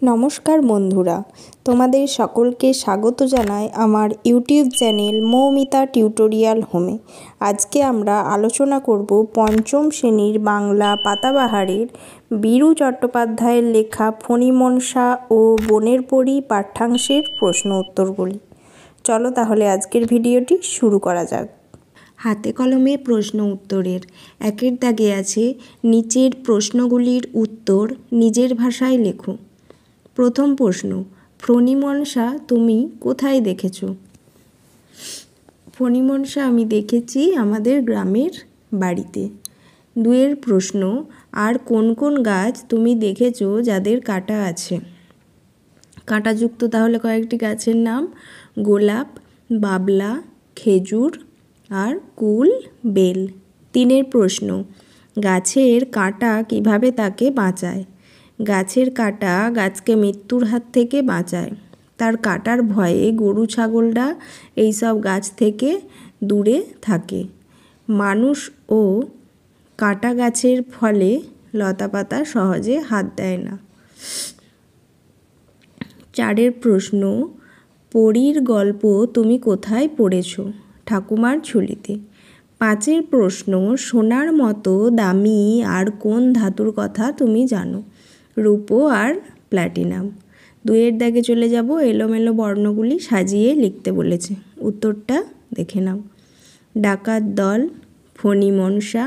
নমস্কার বন্ধুরা, তোমাদের সকলকে স্বাগত জানাই আমার ইউটিউব চ্যানেল মৌমিতা টিউটোরিয়াল হোমে। আজকে আমরা আলোচনা করব পঞ্চম শ্রেণীর বাংলা পাতাবাহারের বীরু চট্টোপাধ্যায়ের লেখা ফণিমনসা ও বনের পরী পাঠ্যাংশের প্রশ্ন উত্তরগুলি। চলো তাহলে আজকের ভিডিওটি শুরু করা যাক। হাতে কলমে প্রশ্ন উত্তরের একের দাগে আছে নিচের প্রশ্নগুলির উত্তর নিজের ভাষায় লেখো। প্রথম প্রশ্ন, ফণিমনসা তুমি কোথায় দেখেছো? ফণিমনসা আমি দেখেছি আমাদের গ্রামের বাড়িতে। দুয়ের প্রশ্ন, আর কোন কোন গাছ তুমি দেখেছো যাদের কাঁটা আছে? কাঁটাযুক্ত তাহলে কয়েকটি গাছের নাম: গোলাপ, বাবলা, খেজুর আর কুল, বেল। তিনের প্রশ্ন, গাছের কাঁটা কিভাবে তাকে বাঁচায়? গাছের কাঁটা গাছকে মৃত্যুর হাত থেকে বাঁচায়। তার কাঁটার ভয়ে গরু ছাগলরা এইসব গাছ থেকে দূরে থাকে। মানুষও কাঁটা গাছের ফলে লতাপাতা সহজে হাত দেয় না। চারের প্রশ্ন, পরীর গল্প তুমি কোথায় পড়েছ? ঠাকুমার ঝুলিতে। পাঁচের প্রশ্ন, সোনার মতো দামি আর কোন ধাতুর কথা তুমি জানো? রূপো আর প্ল্যাটিনাম। দুয়ের দাগে চলে যাব, এলোমেলো বর্ণগুলি সাজিয়ে লিখতে বলেছে। উত্তরটা দেখে নাও। ডাকাত দল, ফণিমনসা,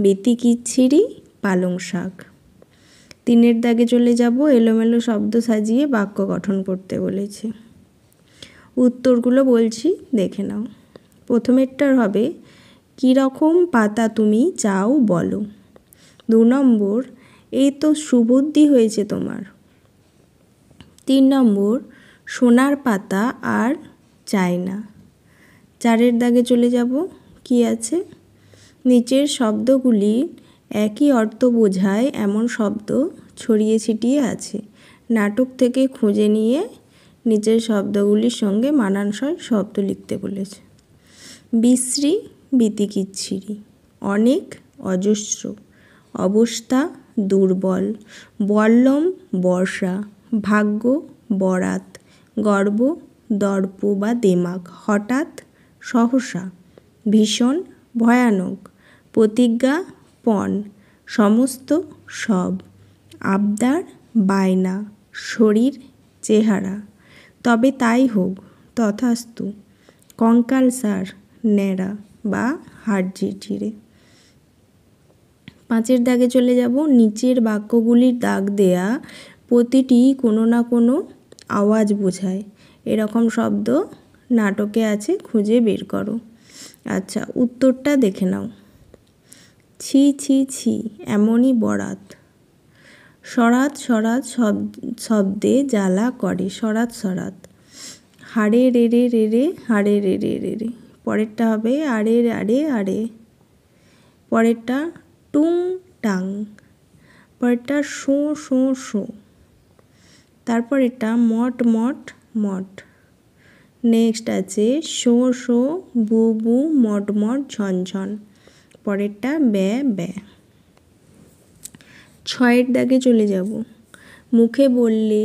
বেতিকিচ্ছিরি, পালং শাক। তিনের দাগে চলে যাব, এলোমেলো শব্দ সাজিয়ে বাক্য গঠন করতে বলেছে। উত্তরগুলো বলছি, দেখে নাও। প্রথমেরটার হবে, কীরকম পাতা তুমি চাও বলো। 2 নম্বর, এই তো সুবুদ্ধি হয়েছে তোমার। 3 নম্বর, সোনার পাতা আর চাই না। 4এর দাগে চলে যাব, কি আছে? নিচের শব্দগুলি একই অর্থ বোঝায় এমন শব্দ ছড়িয়ে ছিটিয়ে আছে। নাটক থেকে খুঁজে নিয়ে নিচের শব্দগুলির সঙ্গে মানানসই শব্দ লিখতে বলেছে। বিশ্রী, বিতিকিচ্ছিরি। অনেক, অজস্র। অবস্থা, দুর্বল। বল্লম, বর্ষা। ভাগ্য, বরাত। গর্ব, দর্প বা দেমাক। হঠাৎ, সহসা। ভীষণ, ভয়ানক। প্রতিজ্ঞা, পণ। সমস্ত, সব। আবদার, বায়না। শরীর, চেহারা। তবে তাই হোক, তথাস্তু। কঙ্কালসার, ন্যাড়া বা হাড় ঝিরঝিরে। 5এর দাগে চলে যাব, নিচের বাক্যগুলির দাগ দেয়া প্রতিটি কোনো না কোনো আওয়াজ বোঝায় এরকম শব্দ নাটকে আছে, খুঁজে বের করো। আচ্ছা, উত্তরটা দেখে নাও। ছি ছি ছি, এমনই বরাত। সরাত সরাত শব্দে জ্বালা করে। সরাত সরাত। হাড়ে রেড়ে রেড়ে, হাড়ে রেড়ে রেড়ে। পরেরটা হবে আড়ে আড়ে আড়ে। পরেরটা টুং টাং। পরেরটা শো শো শো। তারপর এটা মট মট মট। নেক্সট আছে শো শো, বু বু, মট মট, ঝনঝন। পরেরটা ব্যা ব্যা। 6এর দাগে চলে যাব, মুখে বললে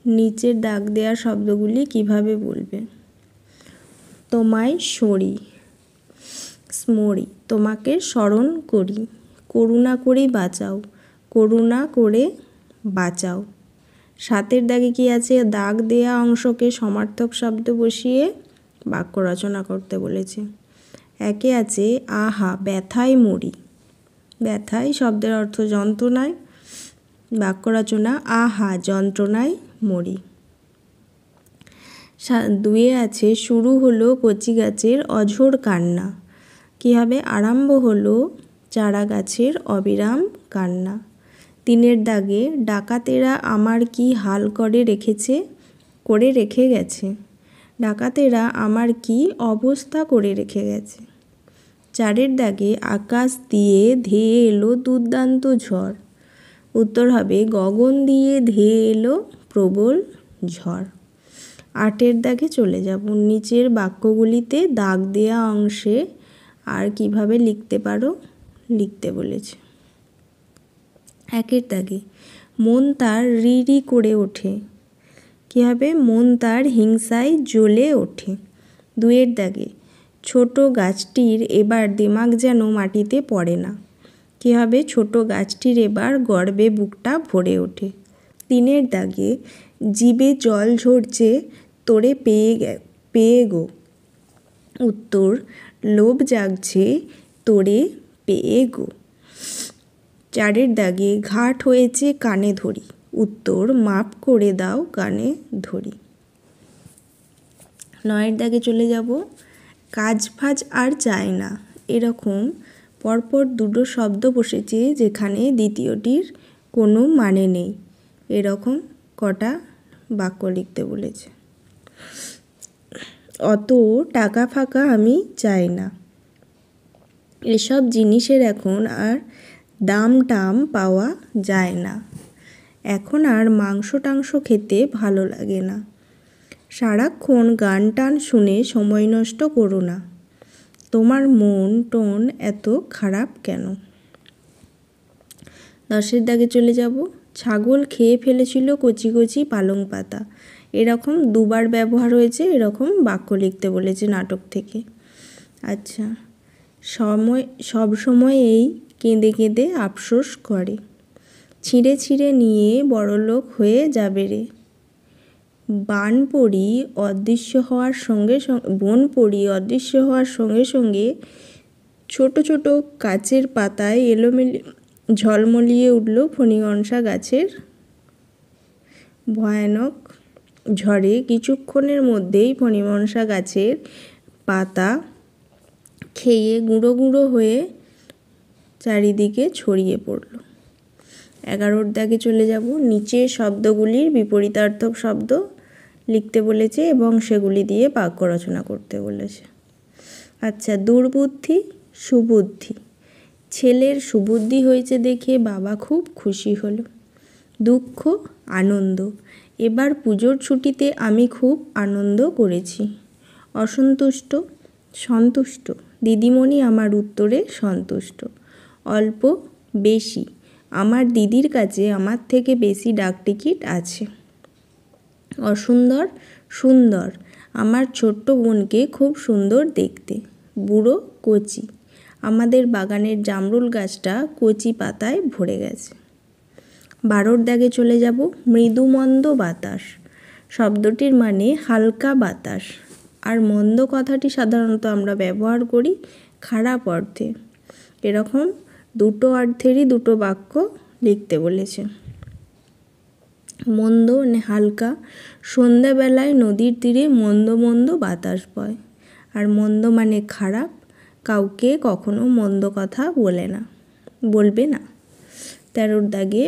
নিচের দাগ দেওয়া শব্দগুলি কিভাবে বলবে? তোমায় সরি, স্মরি। তোমাকে স্মরণ করি। করুণা করে বাঁচাও। করুণা করে বাঁচাও। 7এর দাগে কি আছে? দাগ দেয়া অংশকে সমার্থক শব্দ বসিয়ে বাক্য রচনা করতে বলেছে। একে আছে আহা ব্যথায় মরি। ব্যথায় শব্দের অর্থ যন্ত্রণায়। বাক্য রচনা, আহা যন্ত্রণায় মরি। 2এ আছে শুরু হলো কচি গাছের অঝোর কান্না। কী হবে? আরম্ভ হলো চারা গাছের অবিরাম কান্না। 3এর দাগে ডাকাতেরা আমার কি হাল করে রেখেছে, করে রেখে গেছে। ডাকাতেরা আমার কি অবস্থা করে রেখে গেছে। 4এর দাগে আকাশ দিয়ে ধেয়ে এলো দুর্দান্ত ঝড়। উত্তর হবে গগন দিয়ে ধেয়ে এলো প্রবল ঝড়। 8এর দাগে চলে যাব, নিচের বাক্যগুলিতে দাগ দেয়া অংশে আর কিভাবে লিখতে পারো লিখতে বলেছে। 1এর দাগে মন তার রি রি করে ওঠে। কী হবে? মন তার হিংসায় জ্বলে ওঠে। 2 দাগে ছোট গাছটির এবার দিমাগ যেন মাটিতে পড়ে না। কী হবে? ছোট গাছটির এবার গর্বে বুকটা ভরে ওঠে। 3 দাগে জিভে জল ঝরছে তোরে পেয়ে গো। উত্তর, লোভ জাগছে তোরে পেয়ে গো। 4 দাগে ঘাট হয়েছে কানে ধরি। উত্তর, মাপ করে দাও কানে ধরি। 9 দাগে চলে যাব। কাজ ফাজ আর চায় না। এরকম পরপর 2 শব্দ বসেছে যেখানে দ্বিতীয়টির কোনো মানে নেই। এরকম কটা বাক্য লিখতে বলেছে। অত টাকা ফাকা আমি চাই না। এসব জিনিসের এখন আর দাম টাম পাওয়া যায় না। এখন আর মাংস টাংস খেতে ভালো লাগে না। সারাক্ষণ গান টান শুনে সময় নষ্ট করো না। তোমার মন টন এত খারাপ কেন? 10 দাগে চলে যাব। ছাগল খেয়ে ফেলেছিল কচি কচি পালং পাতা। এরকম 2 বার ব্যবহার হয়েছে। এরকম বাক্য লিখতে বলেছে নাটক থেকে। আচ্ছা, সব সময় এই কেঁদে কেঁদে আফসোস করে। ছিঁড়ে ছিঁড়ে নিয়ে বড়লোক হয়ে যাবে রে। বনপরি অদৃশ্য হওয়ার সঙ্গে সঙ্গে ছোট ছোট গাছের পাতায় এলোমেলো ঝলমলিয়ে উঠল ফণিগণসা গাছের ভয়ানক ঝড়ে। কিছুক্ষণের মধ্যেই ফণিগণসা গাছের পাতা খেয়ে গুঁড়ো গুঁড়ো হয়ে চারিদিকে ছড়িয়ে পড়ল। 11 দাগে চলে যাব। নিচের শব্দগুলির বিপরীতার্থক শব্দ লিখতে বলেছে এবং সেগুলি দিয়ে বাক্য রচনা করতে বলেছে। আচ্ছা, দুর্বুদ্ধি সুবুদ্ধি। ছেলের সুবুদ্ধি হয়েছে দেখে বাবা খুব খুশি হলো। দুঃখ আনন্দ। এবার পুজোর ছুটিতে আমি খুব আনন্দ করেছি। অসন্তুষ্ট সন্তুষ্ট। দিদিমণি আমার উত্তরে সন্তুষ্ট। অল্প বেশি। আমার দিদির কাছে আমার থেকে বেশি ডাকটিকিট আছে। অসুন্দর সুন্দর। আমার ছোট্ট বোনকে খুব সুন্দর দেখতে। বুড়ো কচি। আমাদের বাগানের জামরুল গাছটা কচি পাতায় ভরে গেছে। 12 দাগে চলে যাব। মৃদু মন্দ বাতাস। শব্দটির মানে হালকা বাতাস। আর মন্দ কথাটি সাধারণত আমরা ব্যবহার করি খারাপ অর্থে। এরকম 2 অর্থেরই 2 বাক্য লিখতে বলেছে। মন্দ মানে হালকা। সন্ধ্যাবেলায় নদীর তীরে মন্দ মন্দ বাতাস বয়। আর মন্দ মানে খারাপ। কাউকে কখনো মন্দ কথা বলবে না। 13 দাগে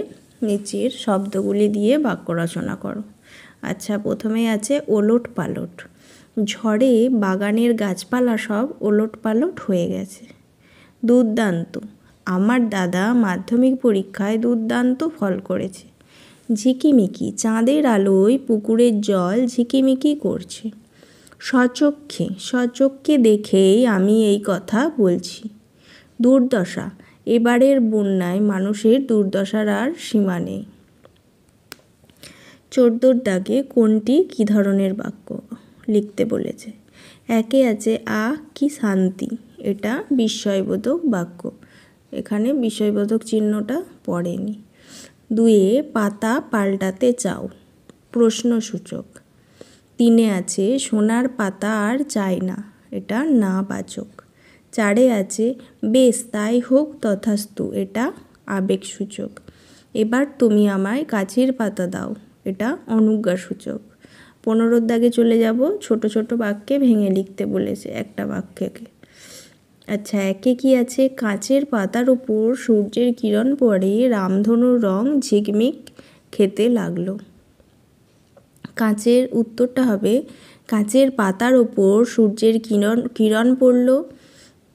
নিচের শব্দগুলি দিয়ে বাক্য রচনা করো। আচ্ছা, প্রথমে আছে ওলট পালট। ঝড়ে বাগানের গাছপালা সব ওলট পালট হয়ে গেছে। দুর্দান্ত। আমার দাদা মাধ্যমিক পরীক্ষায় দুর্দান্ত ফল করেছে। ঝিকিমিকি। চাঁদের আলোয় পুকুরের জল ঝিকিমিকি করছে। সচক্ষে দেখেই আমি এই কথা বলছি। দুর্দশা। এবারের বন্যায় মানুষের দুর্দশার আর সীমা নেই। 14 দাগে কোনটি কী ধরনের বাক্য লিখতে বলেছে। 1 আছে কি শান্তি। এটা বিস্ময়বোধক বাক্য। এখানে বিস্ময়বোধক চিহ্নটা পড়েনি। 2 পাতা পাল্টাতে চাও। প্রশ্নসূচক। 3 আছে সোনার পাতা আর চাই না। এটা না বাচক। 4 আছে বেশ তাই হোক তথাস্তু। এটা আবেগসূচক। এবার তুমি আমায় গাছের পাতা দাও। এটা অনুজ্ঞাসূচক। 15 দাগে চলে যাব। ছোট ছোট বাক্যে ভেঙে লিখতে বলেছে একটা বাক্যকে। আচ্ছা, 1 কি আছে? কাঁচের পাতার উপর সূর্যের কিরণ পড়ে রামধনুর রং ঝিকমিক খেতে লাগলো। কাঁচের উত্তরটা হবে কাঁচের পাতার ওপর সূর্যের কিরণ পড়ল,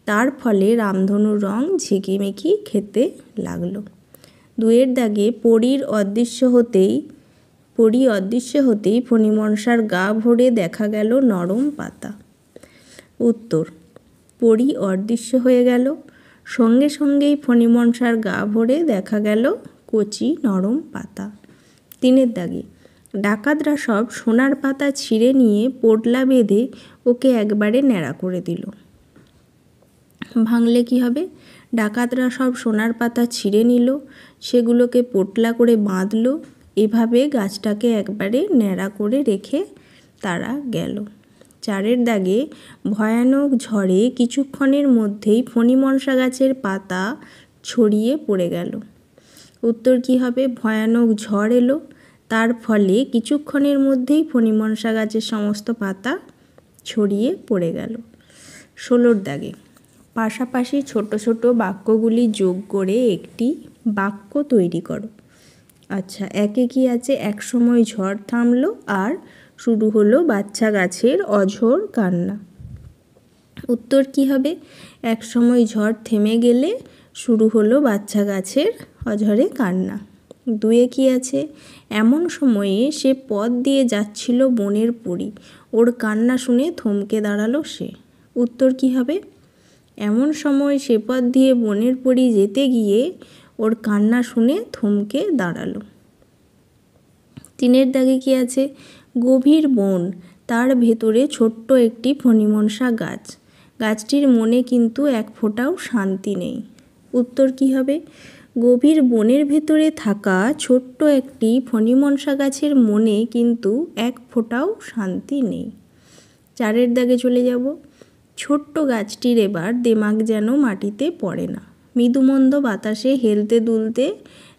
তার ফলে রামধনুর রং ঝিকিমিকি খেতে লাগলো। 2 দাগে পরী অদৃশ্য হতেই ফণিমনসার গা ভরে দেখা গেল নরম পাতা। উত্তর, পরী অদৃশ্য হয়ে গেল। সঙ্গে সঙ্গেই ফণিমনসার গা ভরে দেখা গেল কচি নরম পাতা। 3 দাগে ডাকাতরা সব সোনার পাতা ছিঁড়ে নিয়ে পোটলা বেঁধে ওকে একবারে ন্যাড়া করে দিল। ভাঙলে কি হবে? ডাকাতরা সব সোনার পাতা ছিঁড়ে নিল, সেগুলোকে পোটলা করে বাঁধলো। এভাবে গাছটাকে একবারে ন্যাড়া করে রেখে তারা গেল। 4 দাগে ভয়ানক ঝড়ে কিছুক্ষণের মধ্যেই ফণিমনসা গাছের পাতা ছড়িয়ে পড়ে গেল। উত্তর কি হবে? ভয়ানক ঝড় এলো, তার ফলে কিছুক্ষণের মধ্যেই ফণিমনসা গাছের সমস্ত পাতা ছড়িয়ে পড়ে গেল। 16 দাগে পাশাপাশি ছোট ছোট বাক্যগুলি যোগ করে একটি বাক্য তৈরি করো। আচ্ছা, একে কি আছে? এক সময় ঝড় থামলো আর শুরু হলো বাচ্চা গাছের অঝোর কান্না। উত্তর কি হবে? এক সময় ঝড় থেমে গেলে শুরু হলো বাচ্চা গাছের অঝরে কান্না। 2 কি আছে? এমন সময়ে সে পথ দিয়ে যাচ্ছিল বনের পরী, ওর কান্না শুনে থমকে দাঁড়ালো সে। উত্তর কি হবে? এমন সময় সে পথ দিয়ে বনের পরী যেতে গিয়ে ওর কান্না শুনে থমকে দাঁড়ালো। 3 দাগে কি আছে? গভীর বন, তার ভেতরে ছোট্ট একটি ফণিমনসা গাছ, গাছটির মনে কিন্তু এক ফোঁটাও শান্তি নেই। উত্তর কি হবে? গভীর বনের ভেতরে থাকা ছোট্ট একটি ফণিমনসা গাছের মনে কিন্তু এক ফোঁটাও শান্তি নেই। 4 দাগে চলে যাব। ছোট্ট গাছটির এবার দেমাগ যেন মাটিতে পড়ে না, মৃদুমন্দ বাতাসে হেলতে দুলতে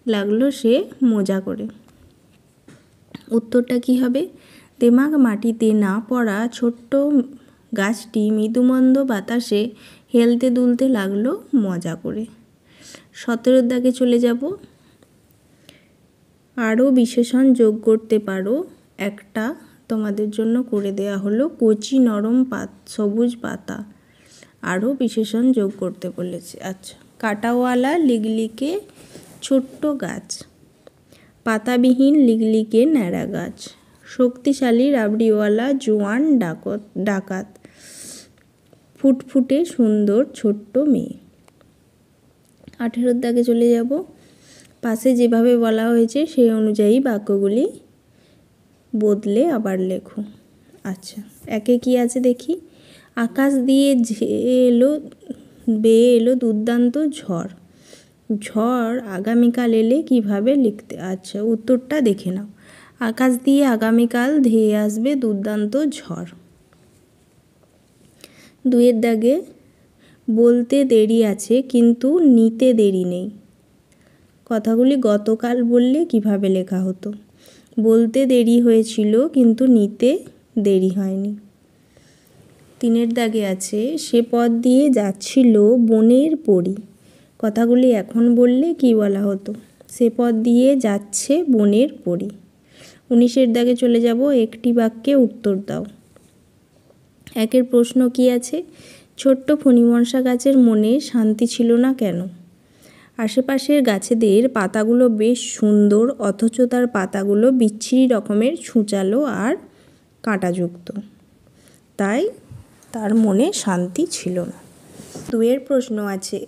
লাগলো সে মজা করে। উত্তরটা কি হবে? দেমাগ মাটিতে না পড়া ছোট্ট গাছটি মৃদুমন্দ বাতাসে হেলতে দুলতে লাগলো মজা করে। 17 দাগে চলে যাব। আরও বিশেষণ যোগ করতে পারো, একটা তোমাদের জন্য করে দেয়া হলো কচি নরম সবুজ পাতা। আরও বিশেষণ যোগ করতে বলেছে। আচ্ছা, কাঁটাওয়ালা লিগলিকে ছোট্ট গাছ, পাতাবিহীন লিগলিকে ন্যাড়া গাছ, শক্তিশালী রাবড়িওয়ালা জোয়ান ডাকাত, ফুটফুটে সুন্দর ছোট্ট মেয়ে। 18 দাগে চলে যাব। পাশে যেভাবে বলা হয়েছে সেই অনুযায়ী বাক্যগুলি বদলে আবার লেখো। আচ্ছা, একে কি আছে দেখি? আকাশ দিয়ে বেয়ে এলো দুর্দান্ত ঝড়, ঝড় আগামীকাল এলে কিভাবে লিখতে? আচ্ছা, উত্তরটা দেখে নাও। আকাশ দিয়ে আগামীকাল ধেয়ে আসবে দুর্দান্ত ঝড়। 2 দাগে বলতে দেরি আছে কিন্তু নিতে দেরি নেই, কথাগুলি গতকাল বললে কিভাবে লেখা হতো? বলতে দেরি হয়েছিল কিন্তু নিতে দেরি হয়নি। 3 দাগে আছে সে পথ দিয়ে যাচ্ছিল বনের পরী, কথাগুলি এখন বললে কি বলা হতো? সে পথ দিয়ে যাচ্ছে বনের পরী। 19 দাগে চলে যাব। একটি বাক্যে উত্তর দাও। একের প্রশ্ন কি আছে? ছোট্ট ফণিমনসা গাছের মনে শান্তি ছিল না কেন? আশেপাশের গাছেদের পাতাগুলো বেশ সুন্দর, অথচ তার পাতাগুলো বিচ্ছিরি রকমের ছুঁচালো আর কাঁটাযুক্ত, তাই তার মনে শান্তি ছিল না। 2 প্রশ্ন আছে,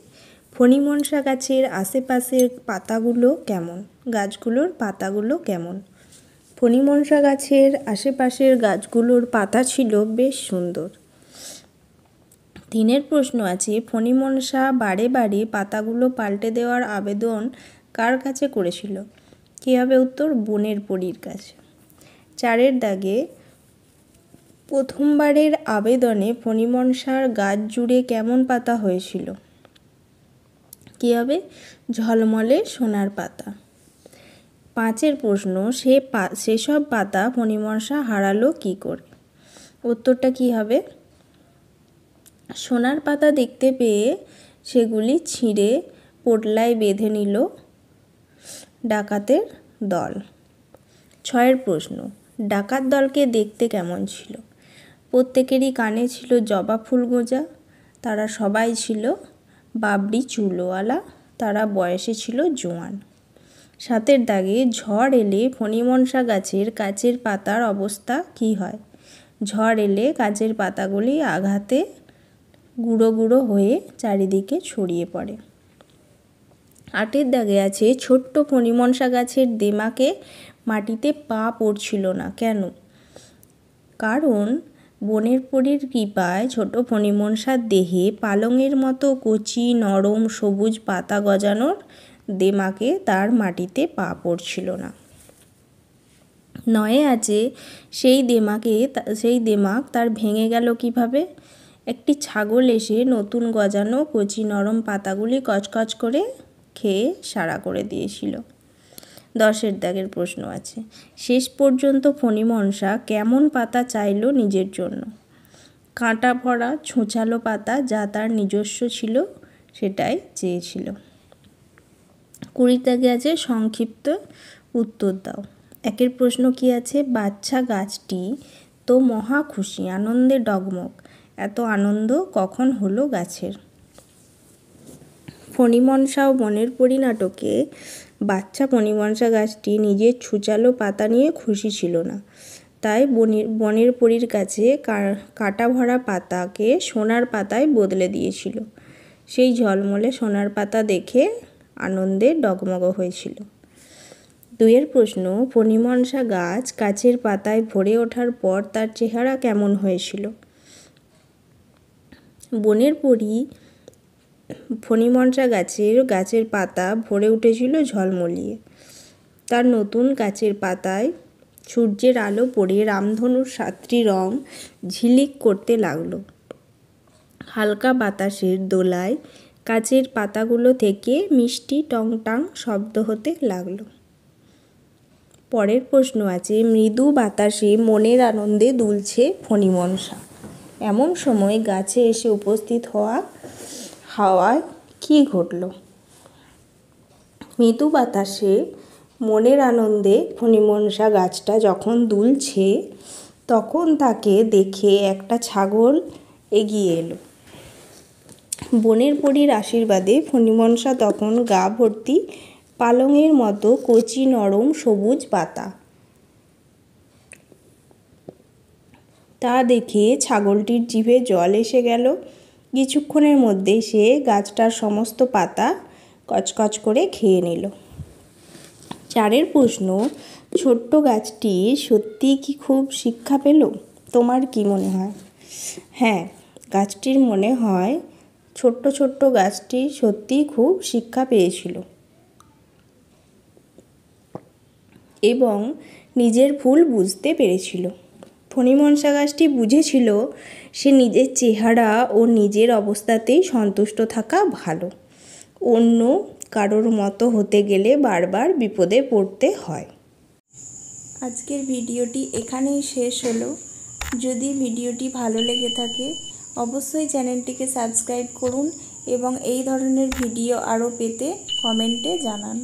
ফণিমনসা গাছের আশেপাশের পাতাগুলো কেমন? গাছগুলোর পাতাগুলো কেমন? ফণিমনসা গাছের আশেপাশের গাছগুলোর পাতা ছিল বেশ সুন্দর। 3 প্রশ্ন আছে, ফণিমনসা বারে বারে পাতাগুলো পাল্টে দেওয়ার আবেদন কার কাছে করেছিল? কী হবে উত্তর? বনের পরীর কাছে। 4 দাগে প্রথমবারের আবেদনে ফণিমনসার গাছ জুড়ে কেমন পাতা হয়েছিল? কী হবে? ঝলমলে সোনার পাতা। 5 প্রশ্ন, সেসব পাতা ফণিমনসা হারালো কী করে? উত্তরটা কী হবে? সোনার পাতা দেখতে পেয়ে সেগুলি ছিঁড়ে পোটলায় বেঁধে নিল ডাকাতের দল। 6 প্রশ্ন, ডাকাত দলকে দেখতে কেমন ছিল? প্রত্যেকেরই কানে ছিল জবা ফুল গোঁজা, তারা সবাই ছিল বাবরি চুলওয়ালা, তারা বয়সে ছিল জোয়ান। 7 দাগে ঝড় এলে ফণিমনসা গাছের কাছের পাতার অবস্থা কী হয়? ঝড় এলে গাছের পাতাগুলি আঘাতে গুঁড়ো গুঁড়ো হয়ে চারিদিকে ছড়িয়ে পড়ে। 8-এর দাগে আছে ছোট্ট ফণিমনসা গাছের দেমাকে মাটিতে পা পড়ছিল না কেন? কারণ বনের পরীর কৃপায় ছোট ফণিমনসার দেহে পালংয়ের মতো কচি নরম সবুজ পাতা গজানোর দেমাকে তার মাটিতে পা পড়ছিল না। 9-এ আছে সেই দেমাক তার ভেঙে গেল কিভাবে? একটি ছাগল এসে নতুন গজানো কচি নরম পাতাগুলি কচকচ করে খেয়ে সাড়া করে দিয়েছিল। 10-এর দাগের প্রশ্ন আছে, শেষ পর্যন্ত ফণিমনসা কেমন পাতা চাইল নিজের জন্য? কাঁটা ভরা ছোঁচালো পাতা যা তার নিজস্ব ছিল সেটাই চেয়েছিল। 20-এর দাগে আছে সংক্ষিপ্ত উত্তর দাও। 1-এর প্রশ্ন কি আছে, বাচ্চা গাছটি তো মহা খুশি, আনন্দে ডগমগ, এত আনন্দ কখন হলো গাছের? ফণিমনসা ও বনের পরী নাটকে বাচ্চা ফণিমনসা গাছটি নিজের ছুচালো পাতা নিয়ে খুশি ছিল না, তাই বনের পরীর কাছে কাঁটা ভরা পাতাকে সোনার পাতায় বদলে দিয়েছিল। সেই ঝলমলে সোনার পাতা দেখে আনন্দে ডগমগ হয়েছিল। 2-এর প্রশ্ন, ফণিমনসা গাছ গাছের পাতায় ভরে ওঠার পর তার চেহারা কেমন হয়েছিল? বনের পরী ফণিমনসা গাছের পাতা ভরে উঠেছিল ঝলমলিয়ে। তার নতুন গাছের পাতায় সূর্যের আলো পড়ে রামধনুর 7টি রং ঝিলিক করতে লাগলো। হালকা বাতাসের দোলায় গাছের পাতাগুলো থেকে মিষ্টি টংটাং শব্দ হতে লাগলো। পরের প্রশ্ন আছে, মৃদু বাতাসে মনের আনন্দে দুলছে ফণিমনসা, এমন সময় গাছে এসে উপস্থিত হাওয়ায় কি ঘটল? মৃদু বাতাসে মনের আনন্দে ফণিমনসা গাছটা যখন দুলছে তখন তাকে দেখে একটা ছাগল এগিয়ে এলো। বনের পরীর আশীর্বাদে ফণিমনসা তখন গা ভর্তি পালংয়ের মতো কচি নরম সবুজ পাতা। তা দেখে ছাগলটির জিভে জল এসে গেল। কিছুক্ষণের মধ্যেই সে গাছটার সমস্ত পাতা কচকচ করে খেয়ে নিল। 4-এর প্রশ্ন, ছোট্ট গাছটি সত্যিই কি খুব শিক্ষা পেল? তোমার কি মনে হয়? হ্যাঁ, গাছটির মনে হয় ছোট্ট গাছটি সত্যিই খুব শিক্ষা পেয়েছিল এবং নিজের ভুল বুঝতে পেরেছিল। ফণিমনসা গাছটি বুঝেছিল সে নিজের চেহারা ও নিজের অবস্থাতেই সন্তুষ্ট থাকা ভালো। অন্য কারোর মতো হতে গেলে বারবার বিপদে পড়তে হয়। আজকের ভিডিওটি এখানেই শেষ হলো। যদি ভিডিওটি ভালো লেগে থাকে অবশ্যই চ্যানেলটিকে সাবস্ক্রাইব করুন এবং এই ধরনের ভিডিও আরও পেতে কমেন্টে জানান।